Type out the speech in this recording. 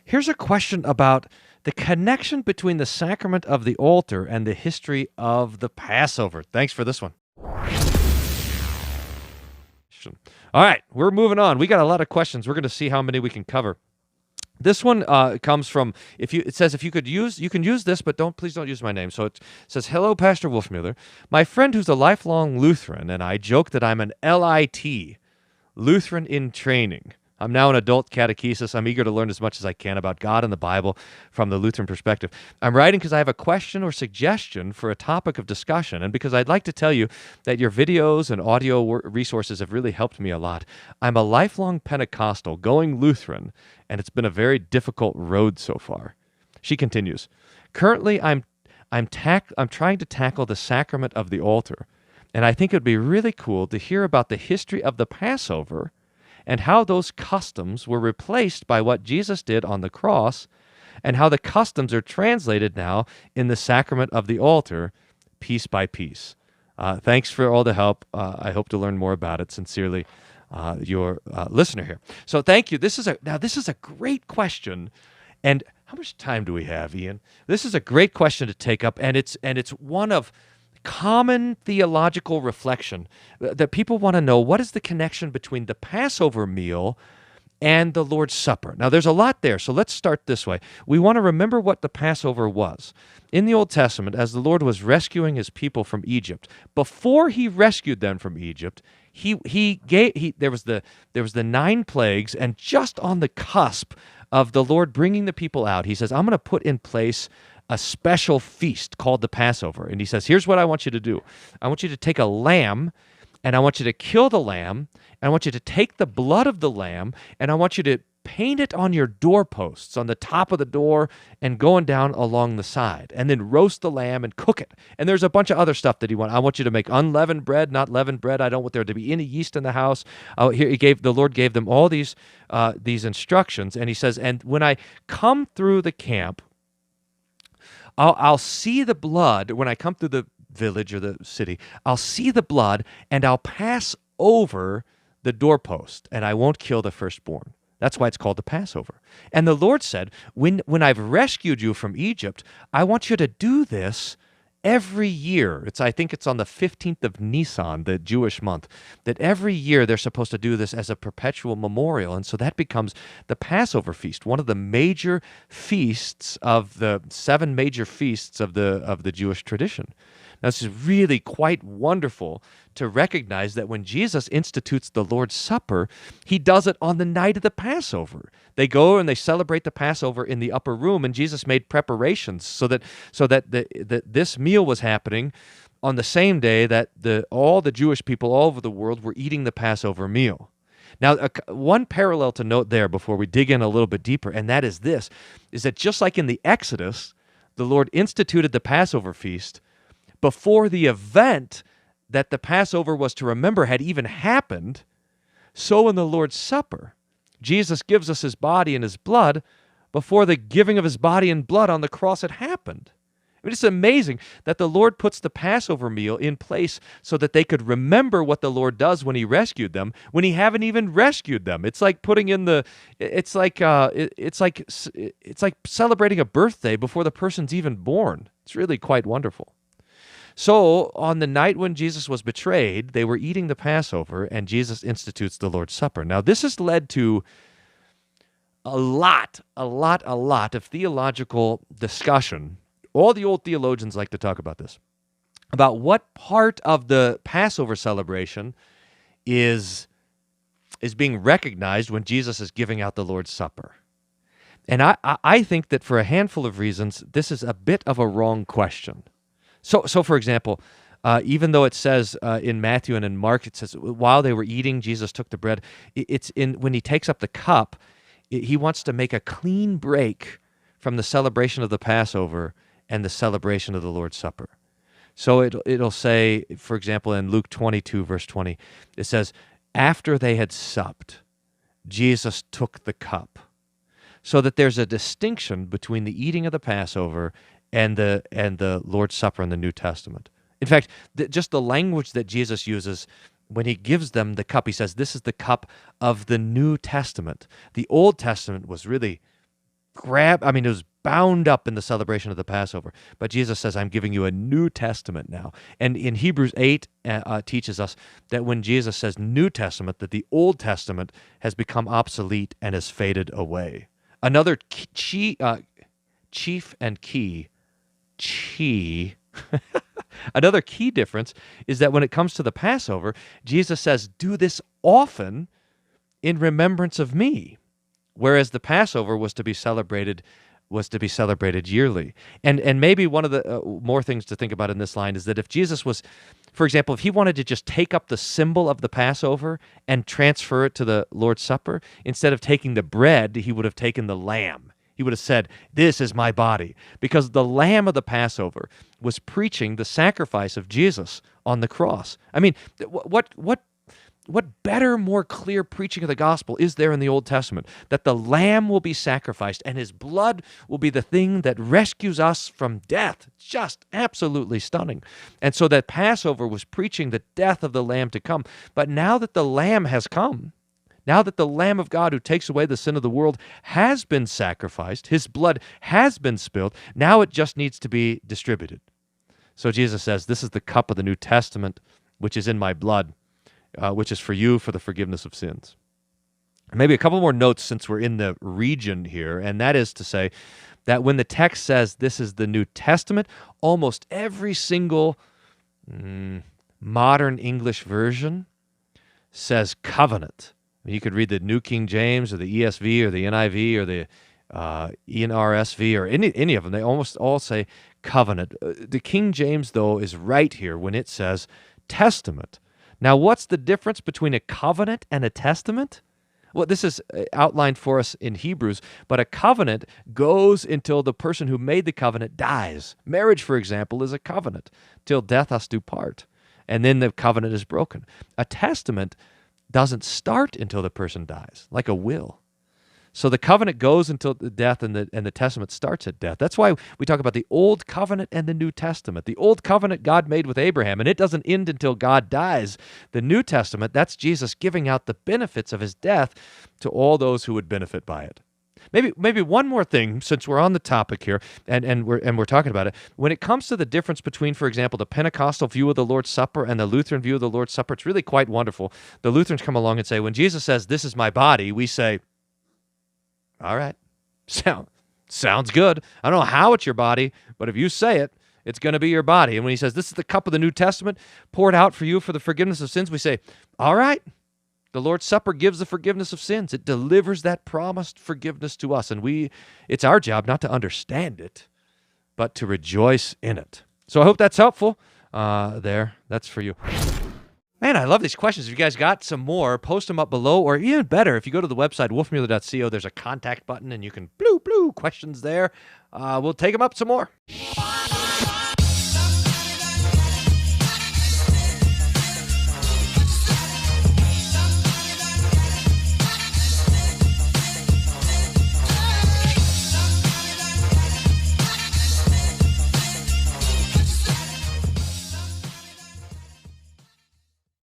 Here's a question about the connection between the sacrament of the altar and the history of the Passover. Thanks for this one. All right, we're moving on. We got a lot of questions. We're going to see how many we can cover. This one comes from it says if you can use this, but please don't use my name. So it says, "Hello, Pastor Wolfmueller. My friend who's a lifelong Lutheran and I joke that I'm an LIT, Lutheran in training. I'm now an adult catechesis. I'm eager to learn as much as I can about God and the Bible from the Lutheran perspective. I'm writing because I have a question or suggestion for a topic of discussion, and because I'd like to tell you that your videos and audio resources have really helped me a lot. I'm a lifelong Pentecostal going Lutheran, and it's been a very difficult road so far." She continues, "Currently, I'm trying to tackle the sacrament of the altar, and I think it would be really cool to hear about the history of the Passover and how those customs were replaced by what Jesus did on the cross, and how the customs are translated now in the sacrament of the altar, piece by piece. Thanks for all the help. I hope to learn more about it. Sincerely, your listener here." So thank you. This is a great question. And how much time do we have, Ian? This is a great question to take up, and it's one of common theological reflection that people want to know. What is the connection between the Passover meal and the Lord's Supper? Now, there's a lot there, so let's start this way. We want to remember what the Passover was. In the Old Testament, as the Lord was rescuing his people from Egypt, before he rescued them from Egypt, there was the 9 plagues, and just on the cusp of the Lord bringing the people out, he says, "I'm going to put in place a special feast called the Passover." And he says, "Here's what I want you to do. I want you to take a lamb, and I want you to kill the lamb, and I want you to take the blood of the lamb, and I want you to paint it on your doorposts, on the top of the door and going down along the side, and then roast the lamb and cook it." And there's a bunch of other stuff that he wants. "I want you to make unleavened bread, not leavened bread. I don't want there to be any yeast in the house." The Lord gave them all these instructions, and he says, "And when I come through the camp, I'll see the blood when I come through the village or the city. I'll see the blood, and I'll pass over the doorpost, and I won't kill the firstborn." That's why it's called the Passover. And the Lord said, when I've rescued you from Egypt, I want you to do this every year. I think it's on the 15th of Nisan, the Jewish month, that every year they're supposed to do this as a perpetual memorial. And so that becomes the Passover feast, one of the major feasts of the 7 major feasts of the Jewish tradition. Now, this is really quite wonderful to recognize that when Jesus institutes the Lord's Supper, he does it on the night of the Passover. They go and they celebrate the Passover in the upper room, and Jesus made preparations so that this meal was happening on the same day that all the Jewish people all over the world were eating the Passover meal. Now, one parallel to note there before we dig in a little bit deeper, and that is this, is that just like in the Exodus, the Lord instituted the Passover feast before the event that the Passover was to remember had even happened, so in the Lord's Supper, Jesus gives us his body and his blood before the giving of his body and blood on the cross had happened. I mean, it's amazing that the Lord puts the Passover meal in place so that they could remember what the Lord does when he rescued them, when he haven't even rescued them. It's like putting in it's like celebrating a birthday before the person's even born. It's really quite wonderful. So on the night when Jesus was betrayed, they were eating the Passover, and Jesus institutes the Lord's Supper. Now, this has led to a lot of theological discussion. All the old theologians like to talk about this, about what part of the Passover celebration is being recognized when Jesus is giving out the Lord's Supper. And I think that for a handful of reasons, this is a bit of a wrong question. So for example, even though it says in Matthew and in Mark, it says while they were eating, Jesus took the bread. When he takes up the cup, he wants to make a clean break from the celebration of the Passover and the celebration of the Lord's Supper. So it'll say, for example, in Luke 22, verse 20, it says, "After they had supped, Jesus took the cup." So that there's a distinction between the eating of the Passover and the Lord's Supper in the New Testament. In fact, just the language that Jesus uses when he gives them the cup, he says, "This is the cup of the New Testament." The Old Testament was really it was bound up in the celebration of the Passover. But Jesus says, I'm giving you a New Testament now. And in Hebrews 8 teaches us that when Jesus says New Testament, that the Old Testament has become obsolete and has faded away. Another another key difference is that when it comes to the Passover, Jesus says, do this often in remembrance of me, whereas the Passover was to be celebrated yearly. And maybe one of the more things to think about in this line is that if Jesus was, for example, if he wanted to just take up the symbol of the Passover and transfer it to the Lord's Supper, instead of taking the bread, he would have taken the lamb. He would have said, this is my body, because the lamb of the Passover was preaching the sacrifice of Jesus on the cross. I mean, what better, more clear preaching of the gospel is there in the Old Testament? That the lamb will be sacrificed and his blood will be the thing that rescues us from death. Just absolutely stunning. And so that Passover was preaching the death of the lamb to come. But now that the lamb has come, now that the Lamb of God who takes away the sin of the world has been sacrificed, his blood has been spilled, now it just needs to be distributed. So Jesus says, this is the cup of the New Testament, which is in my blood, which is for you for the forgiveness of sins. Maybe a couple more notes since we're in the region here, and that is to say that when the text says this is the New Testament, almost every single modern English version says covenant. You could read the New King James or the ESV or the NIV or the NRSV or any of them. They almost all say covenant. The King James, though, is right here when it says testament. Now, what's the difference between a covenant and a testament? Well, this is outlined for us in Hebrews, but a covenant goes until the person who made the covenant dies. Marriage, for example, is a covenant, till death us do part, and then the covenant is broken. A testament doesn't start until the person dies, like a will. So the covenant goes until death, and the testament starts at death. That's why we talk about the Old Covenant and the New Testament. The Old Covenant God made with Abraham, and it doesn't end until God dies. The New Testament, that's Jesus giving out the benefits of his death to all those who would benefit by it. Maybe one more thing, since we're on the topic here, and we're talking about it. When it comes to the difference between, for example, the Pentecostal view of the Lord's Supper and the Lutheran view of the Lord's Supper, it's really quite wonderful. The Lutherans come along and say, when Jesus says, this is my body, we say, all right, sounds good. I don't know how it's your body, but if you say it, it's going to be your body. And when he says, this is the cup of the New Testament poured out for you for the forgiveness of sins, we say, all right. The Lord's Supper gives the forgiveness of sins. It delivers that promised forgiveness to us. And it's our job not to understand it, but to rejoice in it. So I hope that's helpful. That's for you. Man, I love these questions. If you guys got some more, post them up below, or even better, if you go to the website, wolfmueller.co, there's a contact button, and you can questions there. We'll take them up some more.